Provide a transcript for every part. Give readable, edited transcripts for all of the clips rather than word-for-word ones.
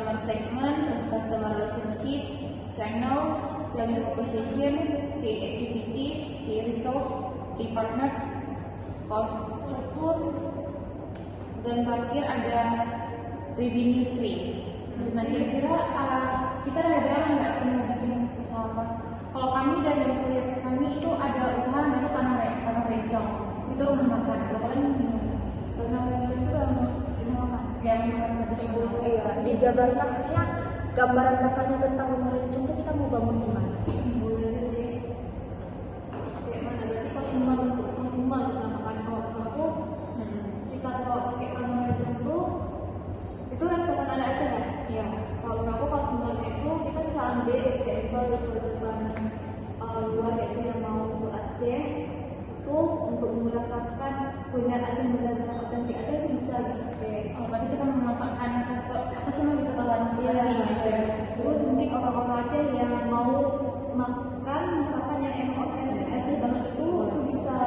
customer segment, terus customer relationship, channels, planning proposition, key activities, key resource, key partners, cost structure, dan terakhir ada revenue streams. Nah kira-kira kita ada bayangan nggak sih mau bikin usaha apa? Kalau kami dan yang proyek kami itu ada usaha namanya tanah rencong, itu rumah makan. Kalau kalian tanah rencong itu rumah makan? Ya rumah makan tersebut. Iya, dijabarkan maksudnya gambaran kasarnya tentang rumah rencong itu kita mau bangun gimana? Boleh aja sih. Kayak mana? Berarti kos rumah makan. Kalau aku kita kalau pakai tanah rencong tuh itu restoran ada aja kan? Iya. Kalau aku kalau sebenarnya itu kita bisa ambil kayak misalnya restoran luar itu yang mau ke Aceh itu untuk merasakan kuliner Aceh benar-benar otentik Aceh itu bisa gitu. Oh, berarti kita memanfaatkan apa sih namanya wisatawan lokasi gitu ya. Terus mungkin orang-orang Aceh yang mau makan masakan yang emang otentik Aceh banget itu bisa.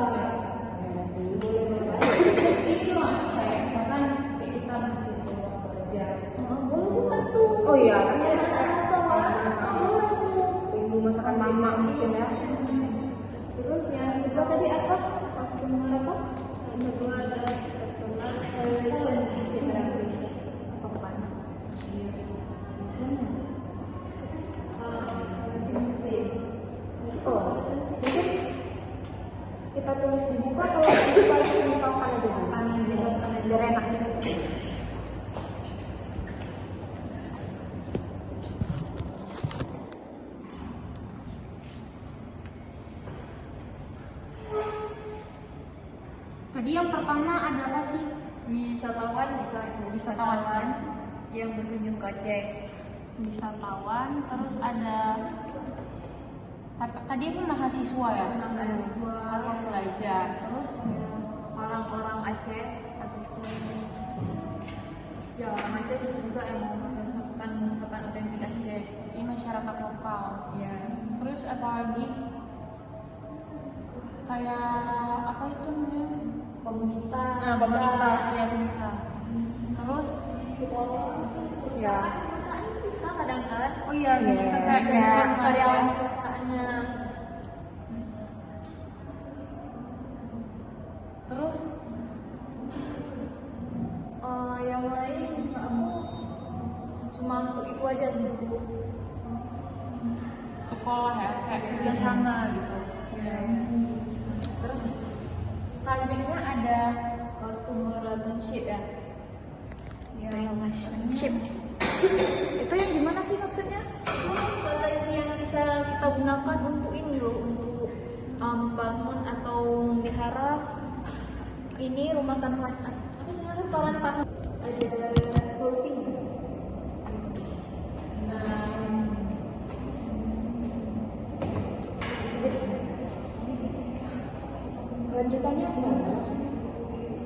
Ya sih. Terus ini loh nggak sih kayak misalkan kayak kita mahasiswa kerja. Boleh juga tuh. Oh iya, Ya anak-anak boleh tuh. rindu masakan mama mungkin ya. Terus yang kedua tadi apa? Customer apa? Yang kedua ada customer relationship service. Apa? Relationship. Oh, mungkin kita tulis di buku atau di balik di papan aja dulu. Biar enak gitu. Tadi yang pertama ada apa sih? Wisatawan wisatawan yang berkunjung ke Aceh. Wisatawan, terus ada tadi aku mahasiswa ya? Mahasiswa. Orang belajar, terus Orang-orang Aceh ataupun ya orang Aceh bisa juga yang mau merasakan masakan otentik Aceh. ini masyarakat lokal. Ya. Terus apa lagi? Kayak apa itu namanya? Komunitas. Komunitas ya itu bisa. Terus Ya. Perusahaan itu bisa kadang kan. oh iya bisa Iya, kayak kayak jadi Karyawan perusahaannya. Terus Yang lain aku cuma untuk itu aja sih. sekolah ya kayak kerjasama gitu. Terus selanjutnya ada Customer relationship ya. Relationship. Itu yang gimana sih maksudnya? Strategi yang bisa kita gunakan untuk ini loh, untuk membangun atau memelihara ini rumah tanah apa sih namanya, restoran tanah. Ada solusi. Lanjutannya apa maksudnya?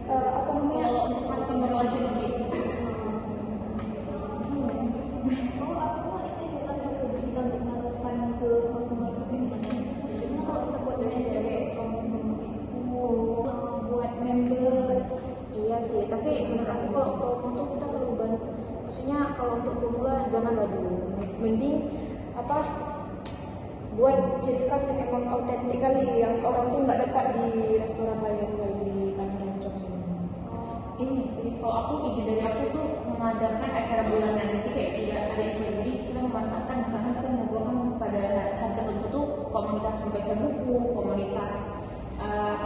Apa namanya? kalau untuk customer relationship. Oh, aku mau ini sih kan strategi kita untuk memasarkan ke customer itu gimana? Karena kalau kita buat biasa kayak promo itu, buat member. Iya sih, tapi menurut aku kalau promo tuh kita terlalu banyak. Maksudnya kalau untuk pemula janganlah dulu. Mending apa? Buat ciri khas yang emang autentik kali yang orang tuh nggak dapat di restoran lain selain di Tanah Rencong sini. Ini sih kalau aku ide dari aku tuh mengadakan acara bulanan, jadi kayak tidak ada yang jadi kita memanfaatkan misalnya kita mengumpulkan pada hari tertentu tuh komunitas membaca buku, komunitas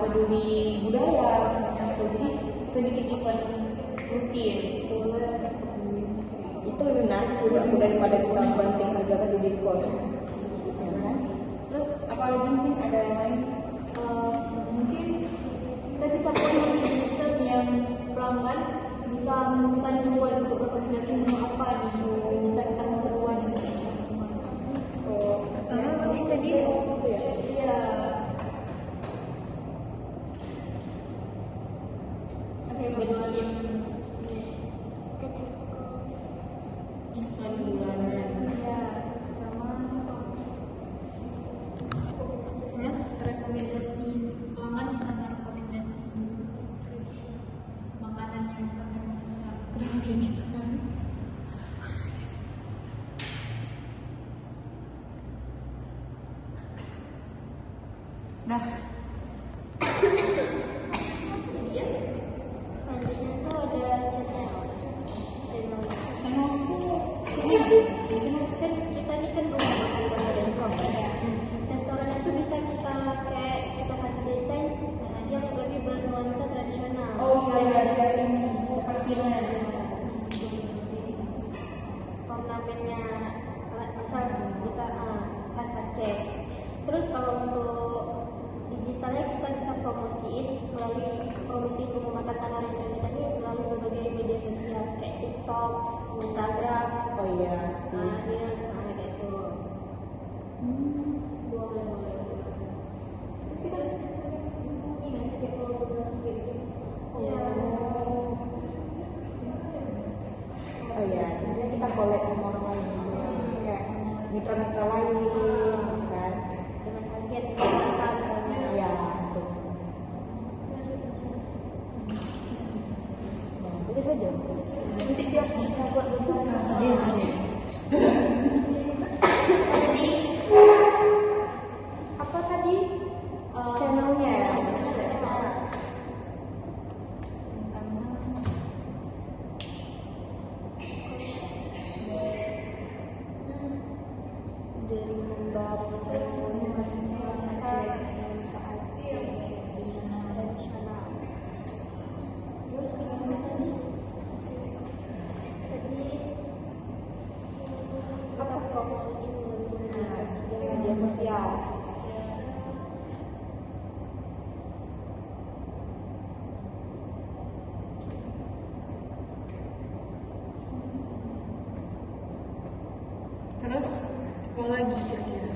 peduli budaya semacam itu, jadi kita bikin event rutin. Itu lebih menarik sih daripada kita banting harga kasih diskon. Terus apa lagi mungkin ada yang lain? Mungkin kita bisa punya sistem yang pelanggan bisa memesan duluan untuk rekomendasi menu apa nih, bisa kita pesan duluan. Oh, Terus tadi gitu ya. iya. Event bulanan. Iya, sama rekomendasi pelanggan bisa merekomendasi makanan yang kalian pesan. Kenapa kayak gitu kan? Dah. Dia Selanjutnya tuh ada channel. Channel school. Kan kita ini kan rumah makan dan coffee ya. Restoran itu bisa kita kayak kita kasih desain yang lebih bernuansa tradisional. Oh iya, biar ini persilangan. Ornamennya bisa khas Aceh. Terus kalau untuk digitalnya kita bisa promosi rumah makan Tanah Rencong kita ini melalui berbagai media sosial kayak TikTok, Instagram, Oh iya sih. Reels, kayak itu. Boleh. Terus kita harus bisa ini nggak sih kayak kolaborasi gitu? Iya. Oh iya, sebenarnya kita collab sama orang lain gitu ya. Kayak mitra-mitra lain kan. Dengan target wisata misalnya. Ya, betul. Nah, itu saja. Nanti dia bisa buat beberapa apa tadi channelnya ya? Dari membangun masyarakat dan saat tradisional. Terus gimana tadi? Apa promosi media sosial? Terus apa lagi kira-kira?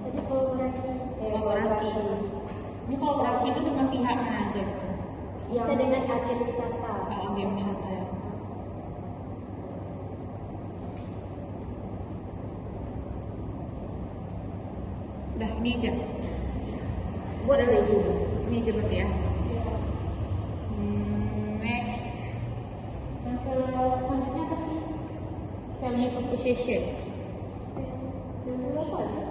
Tadi kolaborasi. Kolaborasi. Ini kolaborasi itu dengan pihak mana aja gitu? Bisa dengan agen wisata. Oh, game wisata ya. Udah, ini aja. Buat ada itu. Ini aja berarti ya. Next. Yang ke selanjutnya apa sih? Value proposition. Itu apa sih?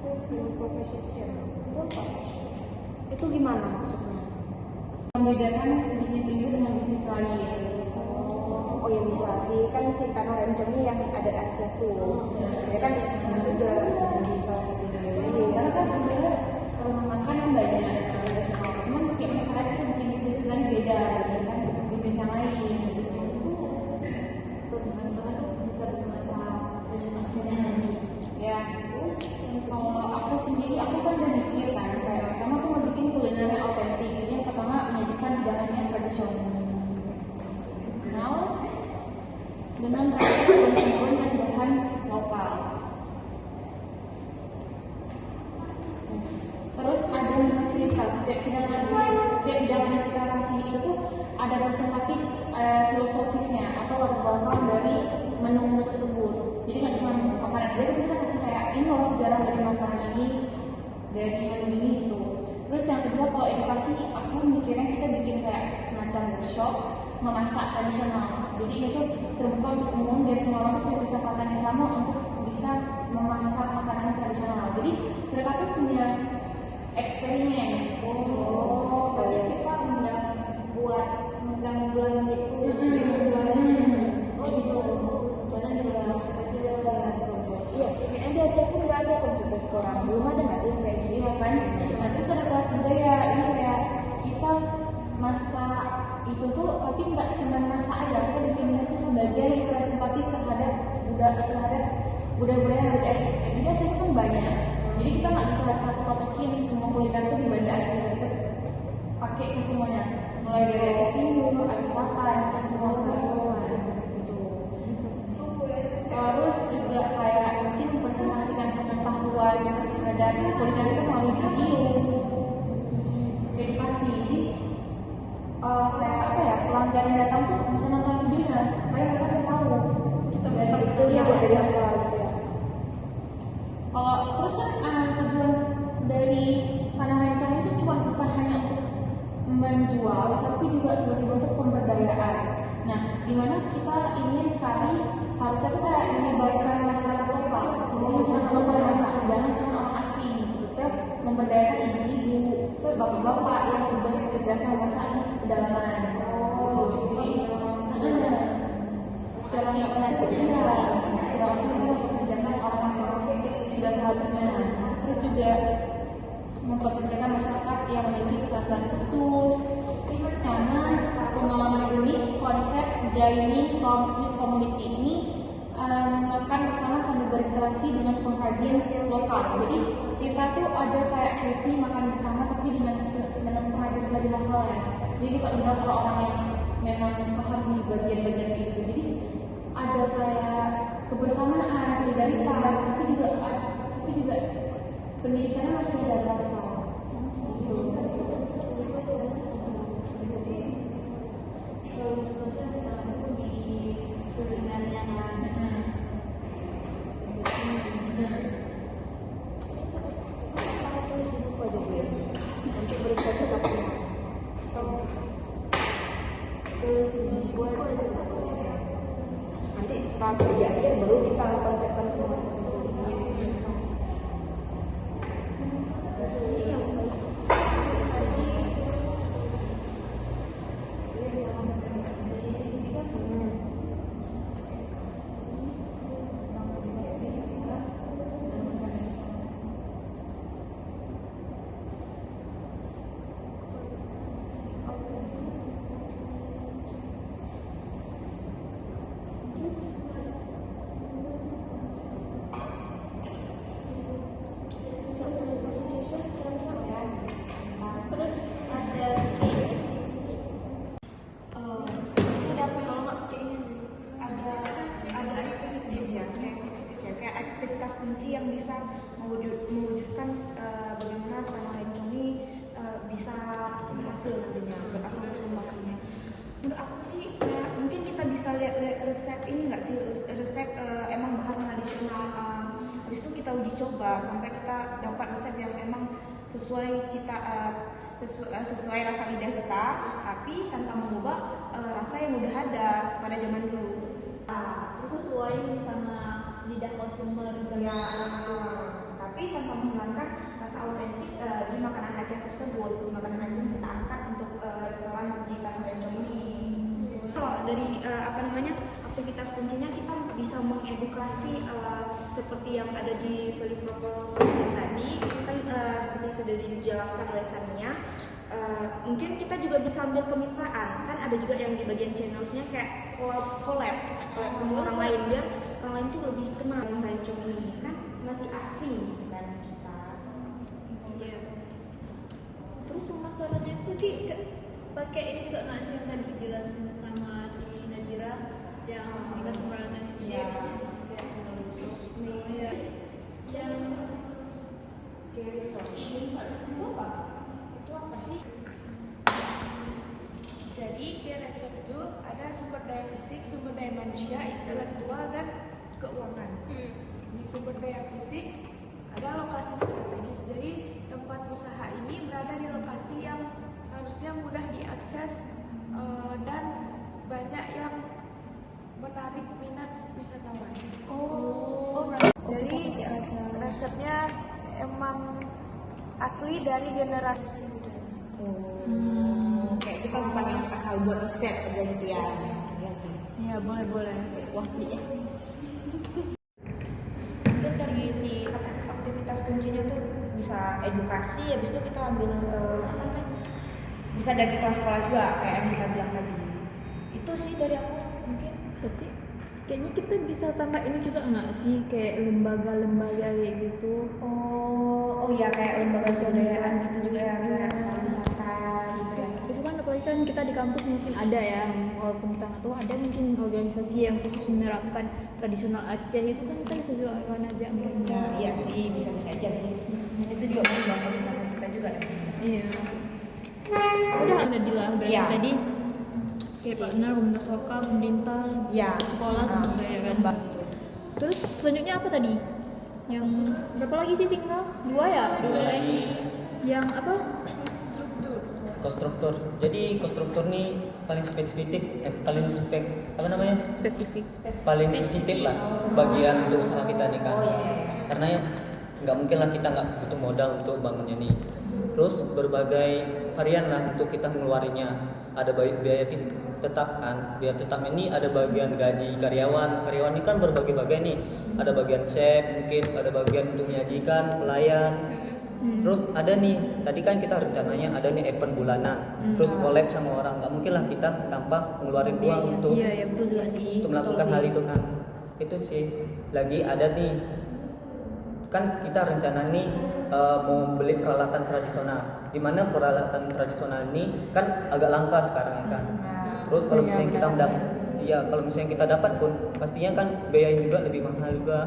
Value proposition. Itu apa? Itu gimana maksudnya? Membedakan bisnis ini dengan bisnis lain. Oh ya bisa sih, kan si Tanah Rencong ini yang ada Aceh tuh. Saya kan itu udah di salah satu dari Karena kan sebenarnya rumah makan kan banyak tradisional. Cuman kayak masyarakat kita bikin bisnis lain beda kan bisnis yang lain gitu. karena tuh bisa bernuansa tradisional. Ya, terus kalau aku sendiri aku kan udah mikir kan kayak pertama aku mau bikin kuliner yang otentik. Jadi yang pertama menyajikan bahannya tradisional dengan turun-temurun dan bahan lokal. Terus ada nama cerita setiap hidangan yang kita kasih itu tuh ada presentatif filosofisnya atau latar belakang dari menu tersebut. Jadi nggak cuma makanan aja, tapi kita kasih kayak ini loh sejarah dari makanan ini, dari menu ini gitu. Terus yang kedua kalau edukasi, aku mikirnya kita bikin kayak semacam workshop memasak tradisional. Jadi ini tuh terbuka untuk umum dan semua orang punya kesempatan yang sama untuk bisa memasak makanan tradisional. Jadi mereka tuh punya eksperimen. Oh, berarti kita undang bulan itu, oh bisa bulan juga masuk aja ya. Iya sih, kayaknya di Aceh pun nggak ada konsep restoran. Belum ada nggak sih kayak gini? Iya kan? Nah terus ada kelas budaya, ini kayak kita masak itu tuh, tapi nggak cuma masak aja, kita bikin itu sebagai presentatif terhadap budaya-budaya yang ada di Aceh. Jadi Aceh itu kan banyak, jadi kita nggak bisa satu patokin semua kuliner itu di Banda Aceh, kita pakai ke semuanya, mulai dari Aceh Timur, Aceh Selatan, ke semua pulau gitu. Terus juga kayak mungkin presentasikan pengetahuan terhadap kuliner itu melalui video, edukasi. Kayak apa ya, pelanggan yang datang tuh bisa nonton videonya, supaya mereka bisa tahu kita dapat Itu ya buat dari apa gitu ya? Kalau terus kan tujuan dari Tanah Rencong itu cuma bukan hanya untuk menjual, tapi juga sebagai bentuk pemberdayaan. Nah, dimana kita ingin sekali harusnya tuh kayak menyebarkan masyarakat lokal, masyarakat lokal yang masak, jangan cuma orang asing. Gitu. kita memberdayakan ibu-ibu, bapak-bapak yang sudah terbiasa masak di pedalaman. Jadi sekarang yang masuk mengerjakan orang yang sudah seharusnya. Terus juga mempekerjakan masyarakat yang memiliki keterampilan khusus, sama pengalaman unik konsep dining with community ini akan bersama sambil berinteraksi dengan pengkajian lokal. Jadi kita tuh ada kayak sesi makan bersama tapi dengan pengkajian lebih lokal ya. Jadi kita undang orang yang memang paham di bagian-bagian itu. Jadi ada kayak kebersamaan, solidaritas, tapi juga pendidikannya masih ada rasa. Tulis di buku aja Bu ya. Nanti berita-cerita semua. Terus buat Nanti pas di akhir baru kita konsepkan semua. Terus ada ada aktivitas ya, kayak aktivitas kunci yang bisa mewujudkan bagaimana tanah Lencong ini bisa berhasil nantinya berkembangnya. Menurut aku sih mungkin kita bisa lihat resep ini nggak sih, resep emang bahan tradisional, habis itu kita uji coba sampai kita dapat resep yang emang sesuai sesuai rasa lidah kita, tapi tanpa mengubah rasa yang udah ada pada zaman dulu. sesuai sama lidah customer Ya, tapi tanpa menghilangkan rasa autentik di makanan Aceh tersebut, di makanan Aceh yang kita angkat untuk restoran di Tanah Lencong ini. Kalau dari aktivitas kuncinya kita bisa mengedukasi seperti yang ada di value proposition tadi kan, seperti sudah dijelaskan oleh Sania. Mungkin kita juga bisa ambil kemitraan, kan ada juga yang di bagian channelsnya kayak collab sama orang lain, biar orang lain tuh lebih kenal Tanah Lencong ini, kan masih asing gitu kan kita. Iya. Terus masalahnya tadi pakai ini juga nggak sih yang tadi dijelasin sama si Najira yang di customer relationship? Iya. Yang Kayak research itu apa? Itu apa sih? Jadi di resep itu ada sumber daya fisik, sumber daya manusia, intelektual, dan keuangan. Di sumber daya fisik ada lokasi strategis. Jadi tempat usaha ini berada di lokasi yang harusnya mudah diakses dan banyak yang menarik minat wisatawan. Jadi resepnya emang asli dari generasi muda. Kayak kita bukan yang asal buat resep aja gitu ya. Iya sih. Iya boleh wah ya. Mungkin dari si aktivitas kuncinya tuh bisa edukasi, habis itu kita ambil bisa dari sekolah-sekolah juga kayak yang kita bilang tadi. Itu sih dari aku mungkin. Tapi kayaknya kita bisa tambah ini juga nggak sih kayak lembaga-lembaga kayak gitu. Oh ya, kayak lembaga kebudayaan itu juga ya, kayak pariwisata gitu ya. Itu kan apalagi kan kita di kampus mungkin ada ya, walaupun kita nggak tahu ada mungkin organisasi yang khusus menerapkan tradisional Aceh, itu kan kita bisa juga ajak mereka. Ya, iya sih, bisa-bisa aja sih. Itu juga mengembangkan usaha kita juga nanti. Iya. Udah ada di lah berarti Iya. tadi kayak partner komunitas lokal, pemerintah, Iya. sekolah sama budaya kan. Terus selanjutnya apa tadi? Yang berapa lagi sih tinggal? 2 ya? 2 lagi. Yang apa? Konstruktur. Jadi konstruktur nih paling spesifik, Spesifik. paling sensitif lah bagian untuk usaha kita nih kan. Karena ya nggak mungkin lah kita nggak butuh modal untuk bangunnya nih. Terus berbagai varian lah untuk kita mengeluarinya. Ada biaya tetap kan, biaya tetap ini ada bagian gaji karyawan ini kan berbagai-bagai nih. Ada bagian chef, mungkin ada bagian untuk menyajikan, pelayan. Terus ada nih, tadi kan kita rencananya ada nih event bulanan, terus collab sama orang, nggak mungkin lah kita tanpa ngeluarin uang untuk Iya, betul juga sih. untuk melakukan hal itu kan. Itu sih. Lagi ada nih, kan kita rencana nih mau beli peralatan tradisional, dimana peralatan tradisional ini kan agak langka sekarang ya kan. Terus kalau misalnya kita mendapat, ya kalau misalnya kita dapat pun pastinya kan biayanya juga lebih mahal juga.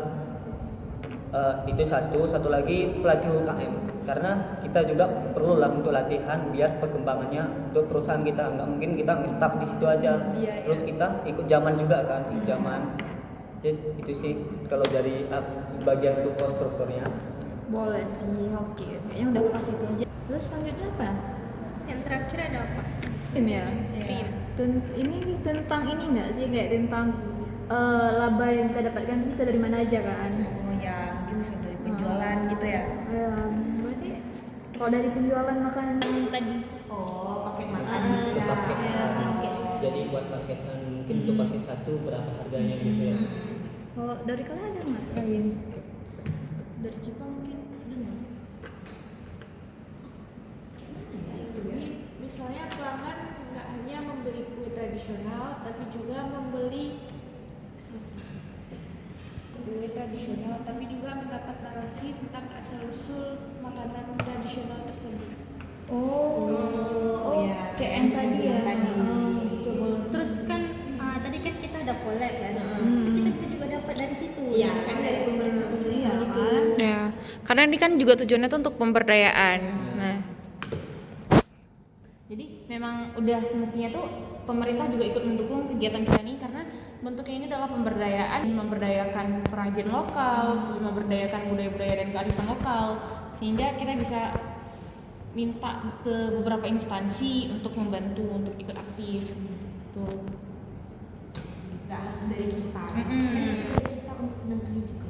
Itu satu lagi pelatih UKM, karena kita juga perlu lah untuk latihan biar perkembangannya untuk perusahaan kita, nggak mungkin kita nge-stuck di situ aja. Terus kita ikut zaman juga kan, ikut zaman. Jadi itu sih kalau dari bagian untuk konstruktornya. Boleh sih, oke. Kayaknya udah pas itu aja. Terus selanjutnya apa? Yang terakhir ada apa? Stream ya? Stream. Ini tentang ini nggak sih? Kayak tentang laba yang kita dapatkan itu bisa dari mana aja kan? Oh ya, mungkin bisa dari penjualan gitu ya. Berarti kalau dari penjualan makanan yang tadi Oh, paket makan gitu Untuk ya. paket. paket. Jadi buat paketan mungkin untuk paket satu berapa harganya gitu ya. Kalau dari kalian ada nggak lain? Dari Jepang mungkin ada nggak? Gimana ya itu ya? Misalnya pelanggan nggak hanya membeli kue tradisional, tapi juga membeli kue tradisional, tapi juga mendapat narasi tentang asal usul makanan tradisional tersebut. Ya, kayak yang tadi ya. Betul. Terus kan tadi kan kita ada collab kan. Kita bisa juga dapat dari situ. Iya, kan dari pemerintah gitu. Ya, karena ini kan juga tujuannya tuh untuk pemberdayaan. Nah, jadi memang udah semestinya tuh pemerintah juga ikut mendukung kegiatan kita ini karena bentuknya ini adalah pemberdayaan, memberdayakan perajin lokal, memberdayakan budaya-budaya dan kearifan lokal, sehingga kita bisa minta ke beberapa instansi untuk membantu untuk ikut aktif. Tuh. Nggak harus dari kita. Mm-mm. Kita untuk negeri juga.